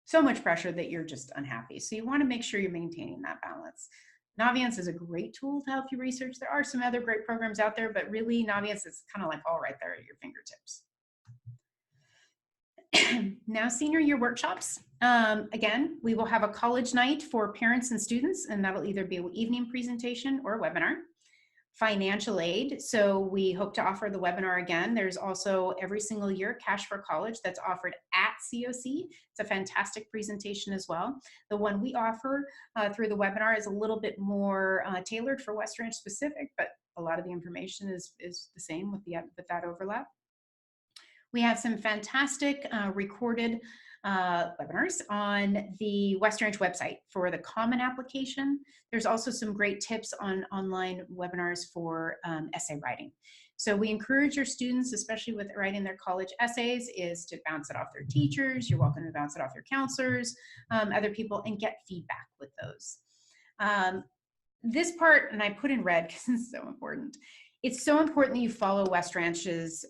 so much pressure that you're just unhappy. So you want to make sure you're maintaining that balance. Naviance is a great tool to help you research. There are some other great programs out there, but really Naviance is kind of like all right there at your fingertips. Now, senior year workshops. Again, we will have a college night for parents and students, and that'll either be an evening presentation or a webinar. Financial aid. So we hope to offer the webinar again. There's also every single year Cash for College that's offered at COC. It's a fantastic presentation as well. The one we offer through the webinar is a little bit more tailored for West Ranch specific, but a lot of the information is the same with that overlap. We have some fantastic recorded webinars on the West Ranch website for the Common Application. There's also some great tips on online webinars for essay writing. So we encourage your students, especially with writing their college essays, is to bounce it off their teachers. You're welcome to bounce it off your counselors, other people, and get feedback with those. This part, and I put in red because it's so important, It's so important that you follow West Ranch's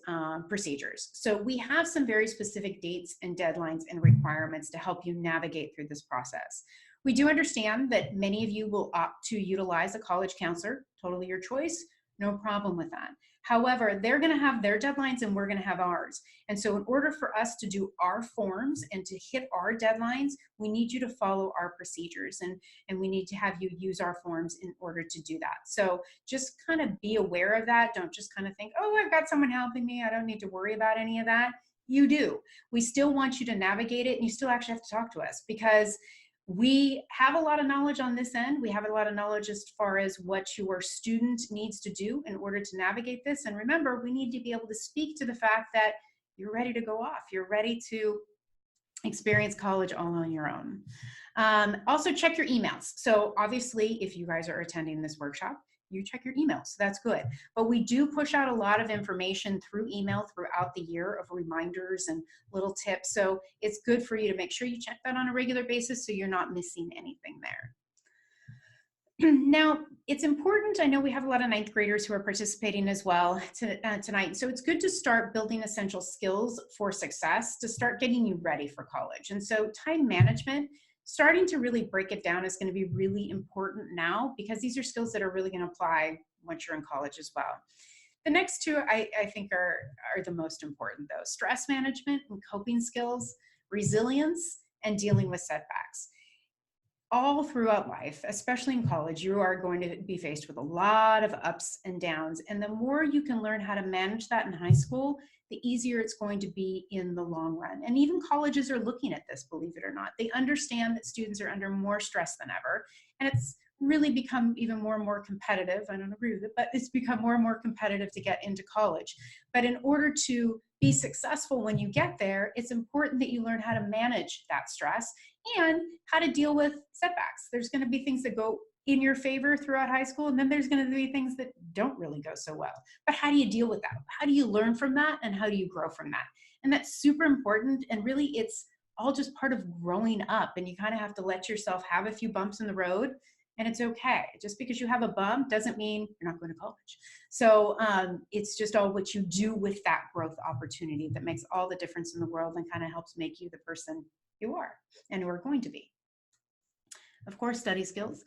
procedures. So we have some very specific dates and deadlines and requirements to help you navigate through this process. We do understand that many of you will opt to utilize a college counselor, totally your choice, no problem with that. However, they're going to have their deadlines and we're going to have ours. And so in order for us to do our forms and to hit our deadlines, we need you to follow our procedures, and we need to have you use our forms in order to do that. So just kind of be aware of that. Don't just kind of think, oh, I've got someone helping me, I don't need to worry about any of that. You do. We still want you to navigate it, and you still actually have to talk to us, because we have a lot of knowledge on this end. We have a lot of knowledge as far as what your student needs to do in order to navigate this. And remember, we need to be able to speak to the fact that you're ready to go off. You're ready to experience college all on your own. Also check your emails. So obviously, if you guys are attending this workshop, you check your emails. So that's good. But we do push out a lot of information through email throughout the year of reminders and little tips. So it's good for you to make sure you check that on a regular basis so you're not missing anything there. Now, it's important, I know we have a lot of ninth graders who are participating as well tonight, so it's good to start building essential skills for success to start getting you ready for college. And so time management, starting to really break it down, is going to be really important now, because these are skills that are really going to apply once you're in college as well. The next two I think are the most important though: stress management and coping skills, resilience, and dealing with setbacks. All throughout life, especially in college, you are going to be faced with a lot of ups and downs. And the more you can learn how to manage that in high school, the easier it's going to be in the long run. And even colleges are looking at this, believe it or not. They understand that students are under more stress than ever. And it's really become even more and more competitive. I don't agree with it, but it's become more and more competitive to get into college. But in order to be successful when you get there, it's important that you learn how to manage that stress and how to deal with setbacks. There's going to be things that go in your favor throughout high school, and then there's going to be things that don't really go so well. But how do you deal with that? How do you learn from that, and how do you grow from that? And that's super important, and really it's all just part of growing up, and you kind of have to let yourself have a few bumps in the road, and it's okay. Just because you have a bump doesn't mean you're not going to college. So it's just all what you do with that growth opportunity that makes all the difference in the world and kind of helps make you the person you are and who are going to be. Of course, study skills.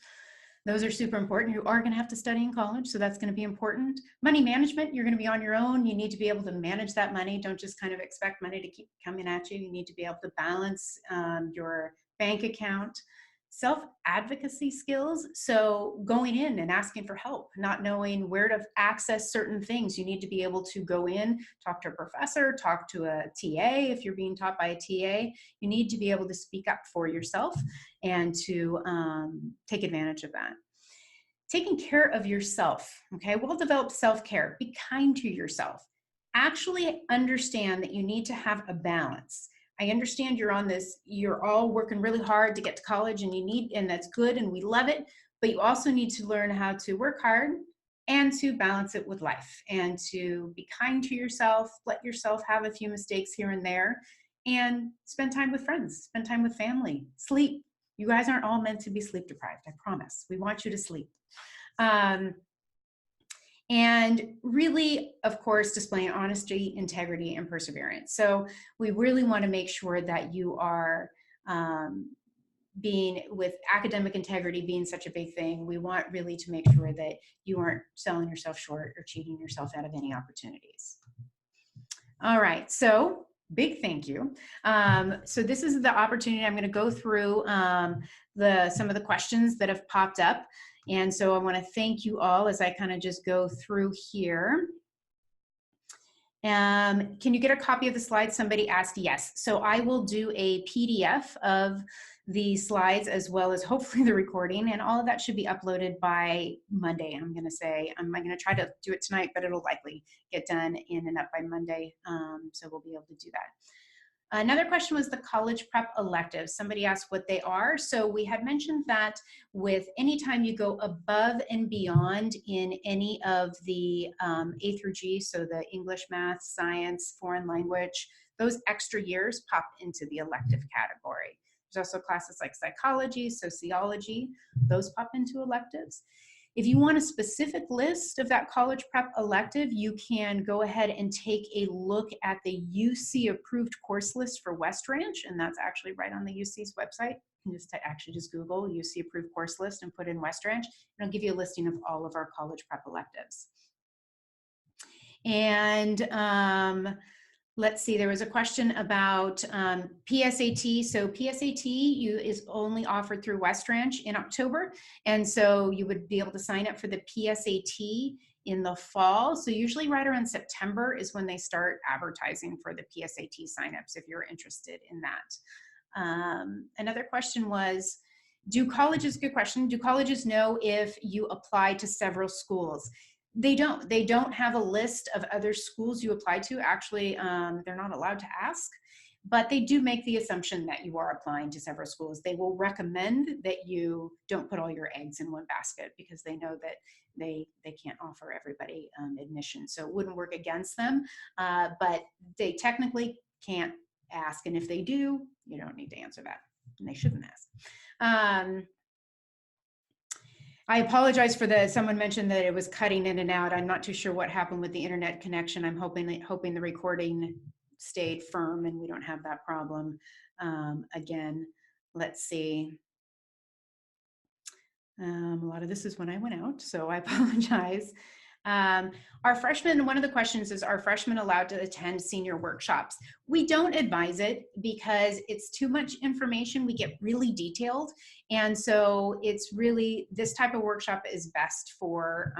Those are super important. You are going to have to study in college, so that's going to be important. Money management, you're going to be on your own. You need to be able to manage that money. Don't just kind of expect money to keep coming at you. You need to be able to balance your bank account. Self-advocacy skills, so going in and asking for help, not knowing where to access certain things. You need to be able to go in, talk to a professor, talk to a TA. If you're being taught by a TA, you need to be able to speak up for yourself and to take advantage of that. Taking care of yourself, okay? Well-developed self-care. Be kind to yourself. Actually understand that you need to have a balance. I understand you're on this, you're all working really hard to get to college, and that's good and we love it, but you also need to learn how to work hard and to balance it with life and to be kind to yourself, let yourself have a few mistakes here and there, and spend time with friends, spend time with family, sleep. You guys aren't all meant to be sleep deprived, I promise. We want you to sleep. And really, of course, displaying honesty, integrity, and perseverance. So we really want to make sure that you are being with academic integrity being such a big thing. We want really to make sure that you aren't selling yourself short or cheating yourself out of any opportunities. All right, so big thank you. So this is the opportunity. I'm going to go through some of the questions that have popped up. And so I want to thank you all as I kind of just go through here. Can you get a copy of the slides? Somebody asked yes. So I will do a PDF of the slides as well as hopefully the recording, and all of that should be uploaded by Monday. I'm going to try to do it tonight, but it'll likely get done in and up by Monday. So we'll be able to do that. Another question was the college prep electives. Somebody asked what they are. So we had mentioned that with any time you go above and beyond in any of the A through G, so the English, math, science, foreign language, those extra years pop into the elective category. There's also classes like psychology, sociology, those pop into electives. If you want a specific list of that college prep elective, you can go ahead and take a look at the UC approved course list for West Ranch, and that's actually right on the UC's website. You can just Google UC approved course list and put in West Ranch, and it'll give you a listing of all of our college prep electives. And let's see, there was a question about PSAT. So PSAT is only offered through West Ranch in October. And so you would be able to sign up for the PSAT in the fall. So usually right around September is when they start advertising for the PSAT signups, if you're interested in that. Another question was, good question, do colleges know if you apply to several schools? They don't have a list of other schools you apply to. Actually, they're not allowed to ask, but they do make the assumption that you are applying to several schools. They will recommend that you don't put all your eggs in one basket because they know that they can't offer everybody admission. So it wouldn't work against them, but they technically can't ask. And if they do, you don't need to answer that, and they shouldn't ask. I apologize for someone mentioned that it was cutting in and out. I'm not too sure what happened with the internet connection. I'm hoping the recording stayed firm and we don't have that problem again. Let's see. A lot of this is when I went out, so I apologize. Our freshmen, one of the questions is, are freshmen allowed to attend senior workshops? We don't advise it because it's too much information. We get really detailed. And so it's really, this type of workshop is best for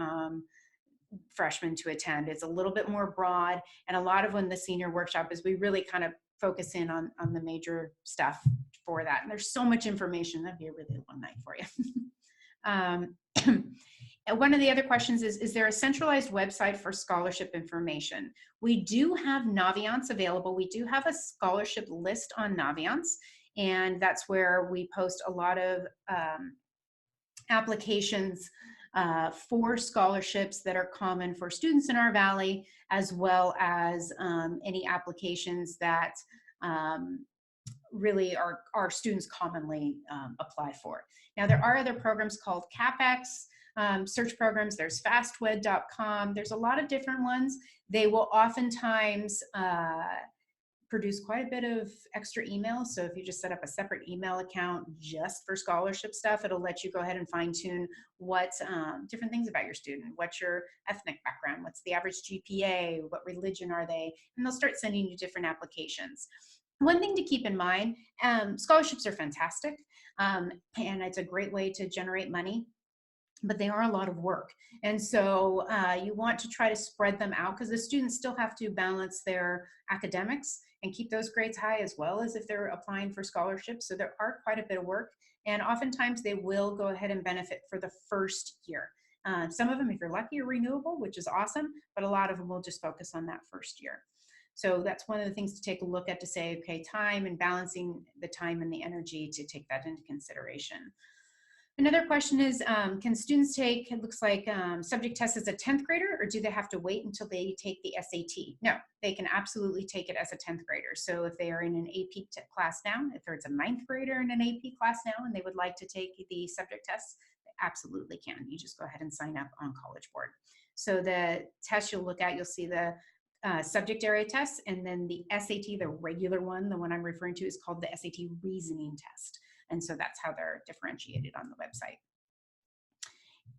freshmen to attend. It's a little bit more broad. And a lot of when the senior workshop is, we really kind of focus in on the major stuff for that. And there's so much information, that'd be a really long night for you. One of the other questions is there a centralized website for scholarship information? We do have Naviance available. We do have a scholarship list on Naviance, and that's where we post a lot of applications for scholarships that are common for students in our valley, as well as any applications that really our students commonly apply for. Now, there are other programs called CapEx, search programs. There's fastwed.com. There's a lot of different ones. They will oftentimes produce quite a bit of extra emails. So if you just set up a separate email account just for scholarship stuff, it'll let you go ahead and fine tune what different things about your student. What's your ethnic background? What's the average GPA? What religion are they? And they'll start sending you different applications. One thing to keep in mind, scholarships are fantastic, and it's a great way to generate money, but they are a lot of work. And so you want to try to spread them out because the students still have to balance their academics and keep those grades high, as well as if they're applying for scholarships. So there are quite a bit of work, and oftentimes they will go ahead and benefit for the first year. Some of them, if you're lucky, are renewable, which is awesome, but a lot of them will just focus on that first year. So that's one of the things to take a look at, to say, okay, time and balancing the time and the energy to take that into consideration. Another question is, can students take, it looks like, subject tests as a 10th grader, or do they have to wait until they take the SAT? No, they can absolutely take it as a 10th grader. So if they are in an AP class now, if it's a 9th grader in an AP class now and they would like to take the subject tests, they absolutely can. You just go ahead and sign up on College Board. So the test you'll look at, you'll see the subject area tests, and then the SAT, the regular one, the one I'm referring to, is called the SAT reasoning test. And so that's how they're differentiated on the website.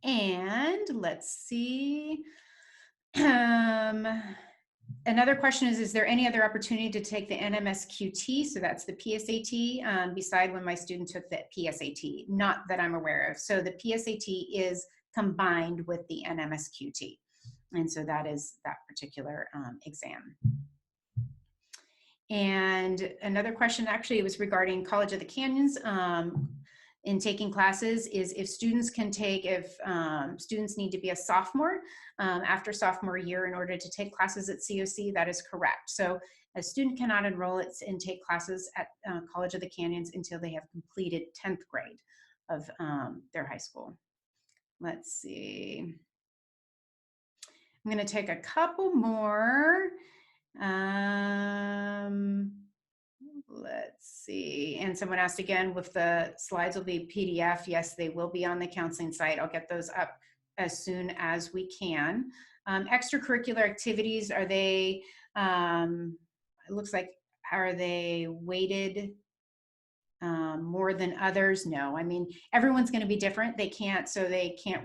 And let's see. Another question is there any other opportunity to take the NMSQT? So that's the PSAT, beside when my student took the PSAT, not that I'm aware of. So the PSAT is combined with the NMSQT. And so that is that particular exam. And another question, actually, it was regarding College of the Canyons in taking classes, is if students can take, if students need to be a sophomore after sophomore year in order to take classes at COC, that is correct. So a student cannot enroll and take classes at College of the Canyons until they have completed 10th grade of their high school. Let's see. I'm going to take a couple more. Let's see. And someone asked again if the slides will be PDF. Yes, they will be on the counseling site. I'll get those up as soon as we can. Extracurricular activities, are they, it looks like, are they weighted more than others? No, I mean, everyone's going to be different. They can't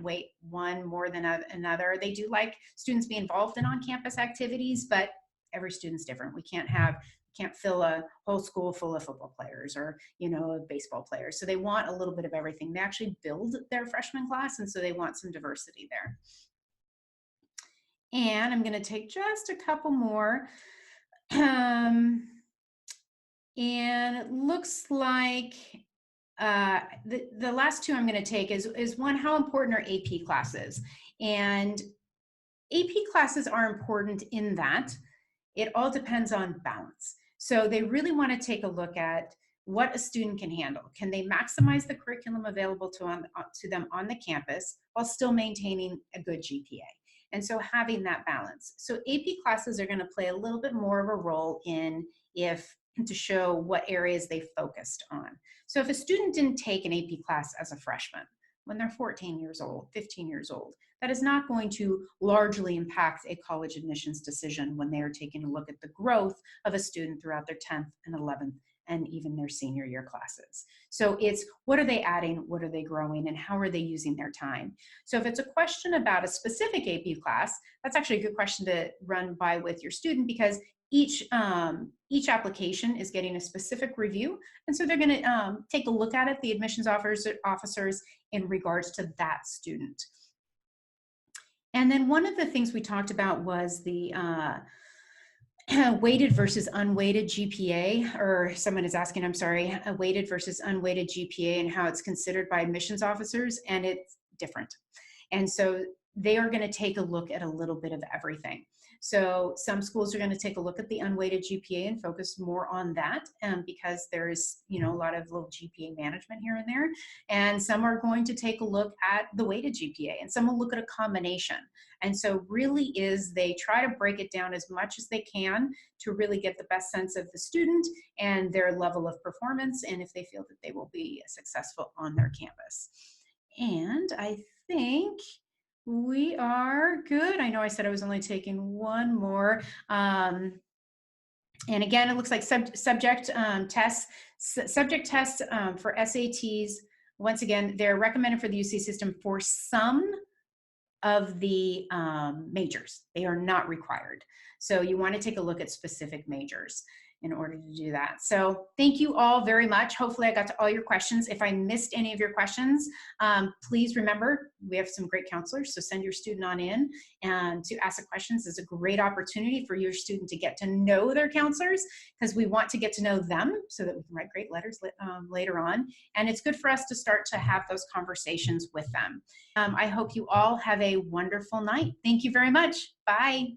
weight one more than another. They do like students be involved in on-campus activities, but every student's different. We can't fill a whole school full of football players or, baseball players. So they want a little bit of everything. They actually build their freshman class, and so they want some diversity there. And I'm going to take just a couple more. And it looks like the last two I'm going to take is one, how important are AP classes? And AP classes are important in that it all depends on balance. So they really want to take a look at what a student can handle. Can they maximize the curriculum available to them on the campus while still maintaining a good GPA? And so having that balance. So AP classes are going to play a little bit more of a role to show what areas they focused on. So if a student didn't take an AP class as a freshman, when they're 14 years old, 15 years old, that is not going to largely impact a college admissions decision when they are taking a look at the growth of a student throughout their 10th and 11th and even their senior year classes. So it's, what are they adding, what are they growing, and how are they using their time? So if it's a question about a specific AP class, that's actually a good question to run by with your student, because each application is getting a specific review, and so they're going to take a look at it, the admissions officers, in regards to that student. And then one of the things we talked about was the weighted versus unweighted GPA, or someone is asking, I'm sorry, a weighted versus unweighted GPA and how it's considered by admissions officers, and it's different. And so they are going to take a look at a little bit of everything. So some schools are going to take a look at the unweighted GPA and focus more on that, because there's, a lot of little GPA management here and there. And some are going to take a look at the weighted GPA, and some will look at a combination. And so really they try to break it down as much as they can to really get the best sense of the student and their level of performance, and if they feel that they will be successful on their campus. And I think we are good. I know I said I was only taking one more. And again, it looks like subject tests for SATs. Once again, they're recommended for the UC system for some of the majors. They are not required. So you want to take a look at specific majors in order to do that. So thank you all very much. Hopefully I got to all your questions. If I missed any of your questions, please remember, we have some great counselors, so send your student on in, and to ask the questions is a great opportunity for your student to get to know their counselors, because we want to get to know them so that we can write great letters later on. And it's good for us to start to have those conversations with them. I hope you all have a wonderful night. Thank you very much. Bye.